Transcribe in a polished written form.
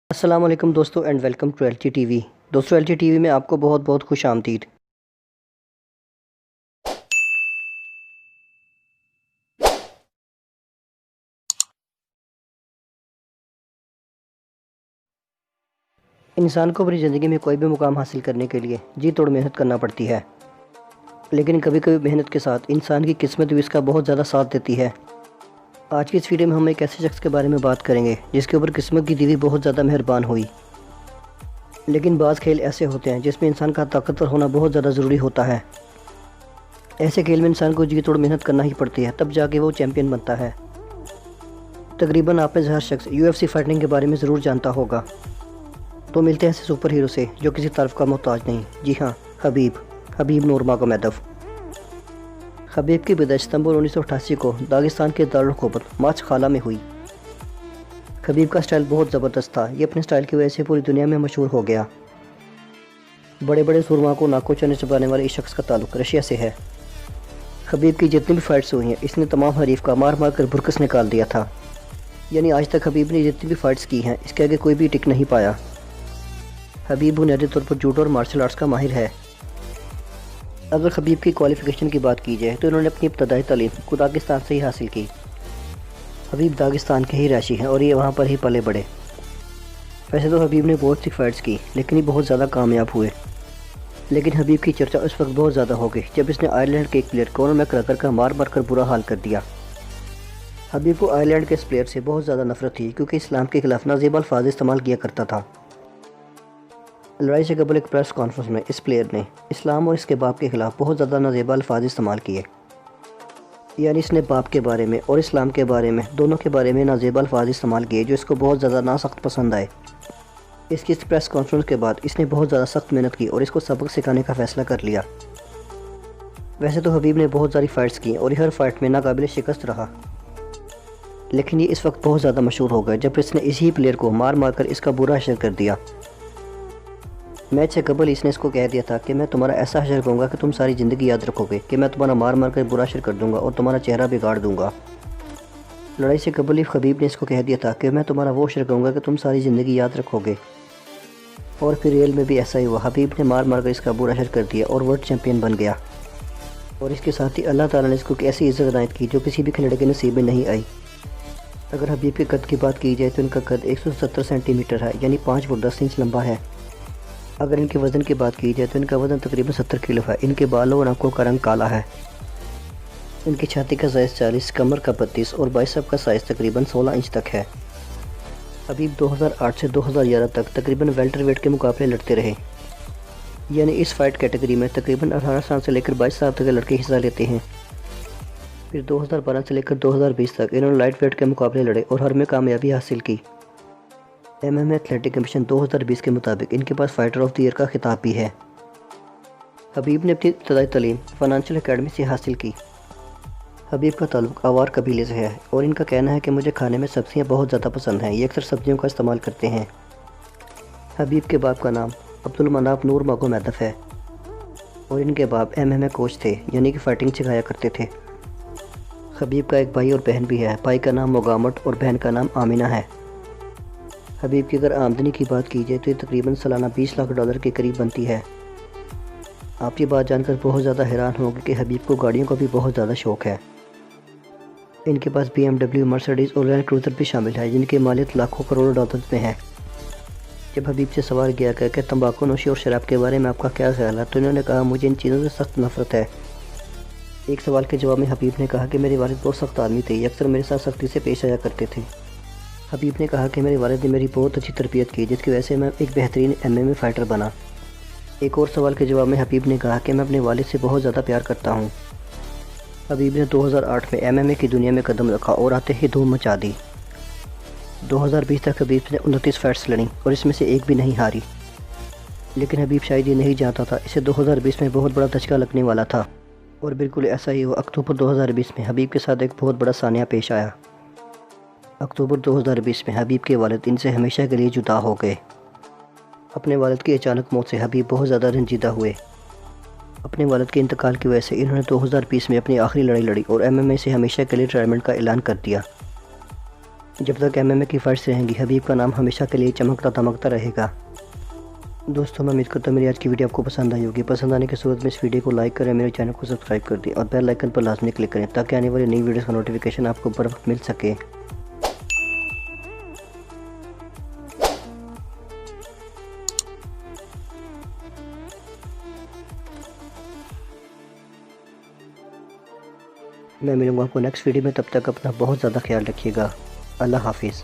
السلام علیکم دوستو and welcome to L T V. دوستو ایل ٹی وی میں آپ کو بہت بہت خوش آمدید۔ انسان کو اپنی زندگی میں کوئی بھی مقام حاصل کرنے کے لیے جی توڑ محنت کرنا پڑتی ہے، لیکن کبھی کبھی محنت کے ساتھ انسان کی قسمت بھی اس کا بہت زیادہ ساتھ دیتی ہے۔ آج کی اس ویڈیو میں ہم ایک ایسے شخص کے بارے میں بات کریں گے جس کے اوپر قسمت کی دیوی بہت زیادہ مہربان ہوئی، لیکن بعض کھیل ایسے ہوتے ہیں جس میں انسان کا طاقتور ہونا بہت زیادہ ضروری ہوتا ہے۔ ایسے کھیل میں انسان کو جی توڑ محنت کرنا ہی پڑتی ہے، تب جا کے وہ چیمپئن بنتا ہے۔ تقریباً آپ میں سے ہر شخص UFC فائٹنگ کے بارے میں ضرور جانتا ہوگا۔ تو ملتے ہیں ایسے سپر ہیرو سے جو کسی تعارف کا محتاج نہیں، جی ہاں، حبیب نورماگومیدوف۔ حبیب کی پیدائش ستمبر 1988 کو داغستان کے دارالحکومت ماچھ خالہ میں ہوئی۔ حبیب کا سٹائل بہت زبردست تھا، یہ اپنے سٹائل کی وجہ سے پوری دنیا میں مشہور ہو گیا۔ بڑے بڑے سورما کو ناکوں چنے چبانے والے اس شخص کا تعلق رشیا سے ہے۔ حبیب کی جتنی بھی فائٹس ہوئی ہیں اس نے تمام حریف کا مار مار کر برکس نکال دیا تھا، یعنی آج تک حبیب نے جتنی بھی فائٹس کی ہیں اس کے آگے کوئی بھی ٹک نہیں پایا۔ حبیب بنیادی طور پر جوڈو اور مارشل آرٹس کا ماہر ہے۔ اگر حبیب کی کوالیفیکیشن کی بات کی جائے تو انہوں نے اپنی ابتدائی تعلیم خود داغستان سے ہی حاصل کی۔ حبیب داغستان کے ہی رہائشی ہیں اور یہ وہاں پر ہی پلے بڑھے۔ ویسے تو حبیب نے بہت سی فائٹس کی لیکن یہ بہت زیادہ کامیاب ہوئے، لیکن حبیب کی چرچا اس وقت بہت زیادہ ہو گئی جب اس نے آئرلینڈ کے ایک پلیئر کونر میکگریگر کا مار مار کر برا حال کر دیا۔ حبیب کو آئرلینڈ کے اس پلیئر سے بہت زیادہ نفرت تھی کیونکہ اسلام کے خلاف نازیبا الفاظ استعمال کیا کرتا تھا۔ لڑائی سے قبل ایک پریس کانفرنس میں اس پلیئر نے اسلام اور اس کے باپ کے خلاف بہت زیادہ نازیبا الفاظ استعمال کیے، یعنی اس نے باپ کے بارے میں اور اسلام کے بارے میں دونوں کے بارے میں نازیبا الفاظ استعمال کیے جو اس کو بہت زیادہ ناسخت پسند آئے۔ اس کی اس پریس کانفرنس کے بعد اس نے بہت زیادہ سخت محنت کی اور اس کو سبق سکھانے کا فیصلہ کر لیا۔ ویسے تو حبیب نے بہت ساری فائٹس کی اور ہر فائٹ میں ناقابل شکست رہا، لیکن یہ اس وقت بہت زیادہ مشہور ہو گیا جب اس نے اسی پلیئر کو مار مار کر اس کا برا حشر کر دیا۔ میچ سے قبل اس نے اس کو کہہ دیا تھا کہ میں تمہارا ایسا حشر کروں گا کہ تم ساری زندگی یاد رکھو گے، کہ میں تمہارا مار مار کر برا حشر کر دوں گا اور تمہارا چہرہ بگاڑ دوں گا۔ لڑائی سے قبل ہی حبیب نے اس کو کہہ دیا تھا کہ میں تمہارا وہ حشر کروں گا کہ تم ساری زندگی یاد رکھو گے، اور پھر ریل میں بھی ایسا ہی ہوا۔ حبیب نے مار مار کر اس کا برا حشر کر دیا اور ورلڈ چیمپئن بن گیا، اور اس کے ساتھ ہی اللہ تعالیٰ نے اس کو ایک ایسی عزت عنایت کی جو کسی بھی کھلاڑی کے نصیب میں نہیں آئی۔ اگر حبیب کے قد کی بات کی جائے تو ان کا قد 170 سینٹی میٹر ہے، یعنی 5 فٹ 10 انچ لمبا ہے۔ اگر ان کے وزن کی بات کی جائے تو ان کا وزن تقریباً 70 کلو ہے۔ ان کے بالوں اور آنکھوں کا رنگ کالا ہے۔ ان کی چھاتی کا سائز 40، کمر کا 32 اور بائسپ کا سائز تقریباً 16 انچ تک ہے۔ حبیب 2008 سے 2011 تک تقریباً ویلٹر ویٹ کے مقابلے لڑتے رہے، یعنی اس فائٹ کیٹیگری میں تقریباً 18 سال سے لے کر 22 سال تک کے لڑکے حصہ لیتے ہیں۔ پھر 2012 سے لے کر 2020 تک انہوں نے لائٹ ویٹ کے مقابلے لڑے اور ہر میں کامیابی حاصل کی۔ MMA ایتھلیٹک کمیشن 2020 کے مطابق ان کے پاس فائٹر آف دی ایئر کا خطاب بھی ہے۔ حبیب نے اپنی ابتدائی تعلیم فائنانشل اکیڈمی سے حاصل کی۔ حبیب کا تعلق آوار قبیلے سے ہے اور ان کا کہنا ہے کہ مجھے کھانے میں سبزیاں بہت زیادہ پسند ہیں، یہ اکثر سبزیوں کا استعمال کرتے ہیں۔ حبیب کے باپ کا نام عبدالمناف نورماگومیدوف ہے اور ان کے باپ MMA کوچ تھے، یعنی کہ فائٹنگ سکھایا کرتے تھے۔ حبیب کا ایک بھائی اور بہن بھی ہے، بھائی کا نام موغامٹ اور بہن کا نام آمینہ ہے۔ حبیب کی اگر آمدنی کی بات کی جائے تو یہ تقریباً سالانہ $20 لاکھ کے قریب بنتی ہے۔ آپ یہ بات جان کر بہت زیادہ حیران ہوں گے کہ حبیب کو گاڑیوں کا بھی بہت زیادہ شوق ہے۔ ان کے پاس BMW، مرسڈیز اور لینڈ کروزر بھی شامل ہے جن کی مالیت لاکھوں کروڑوں ڈالرز میں ہے۔ جب حبیب سے سوال کیا گیا کہ تمباکو نوشی اور شراب کے بارے میں آپ کا کیا خیال ہے تو انہوں نے کہا مجھے ان چیزوں سے سخت نفرت ہے۔ ایک سوال کے جواب میں حبیب نے کہا کہ میرے والد بہت سخت آدمی تھے، یہ اکثر میرے ساتھ سختی سے پیش آیا کرتے تھے۔ حبیب نے کہا کہ میرے والد نے میری بہت اچھی تربیت کی جس کی وجہ سے میں ایک بہترین MMA فائٹر بنا۔ ایک اور سوال کے جواب میں حبیب نے کہا کہ میں اپنے والد سے بہت زیادہ پیار کرتا ہوں۔ حبیب نے 2008 میں MMA کی دنیا میں قدم رکھا اور آتے ہی دھوم مچا دی۔ 2020 تک حبیب نے 29 فائٹس لڑیں اور اس میں سے ایک بھی نہیں ہاری، لیکن حبیب شاید یہ نہیں جانتا تھا اسے 2020 میں بہت بڑا دھچکا لگنے والا تھا، اور بالکل ایسا ہی ہوا۔ اکتوبر 2020 میں حبیب کے ساتھ ایک بہت بڑا سانحہ پیش آیا۔ اکتوبر 2020 میں حبیب کے والد ان سے ہمیشہ کے لیے جدا ہو گئے۔ اپنے والد کی اچانک موت سے حبیب بہت زیادہ رنجیدہ ہوئے۔ اپنے والد کے انتقال کی وجہ سے انہوں نے 2020 میں اپنی آخری لڑائی لڑی اور MMA سے ہمیشہ کے لیے ریٹائرمنٹ کا اعلان کر دیا۔ جب تک MMA کی فائٹس رہیں گی حبیب کا نام ہمیشہ کے لیے چمکتا دمکتا رہے گا۔ دوستوں میں امید کرتا ہوں میری آج کی ویڈیو آپ کو پسند آئی ہوگی۔ پسند آنے کی صورت میں اس ویڈیو کو لائک کریں، میرے چینل کو سبسکرائب کر دیں اور بیل آئیکن پر لازمی کلک کریں تاکہ آنے والی نئی ویڈیوز کا نوٹیفیکیشن آپ کو بر وقت مل سکے۔ میں ملوں گا آپ کو نیکسٹ ویڈیو میں، تب تک اپنا بہت زیادہ خیال رکھیے گا۔ اللہ حافظ۔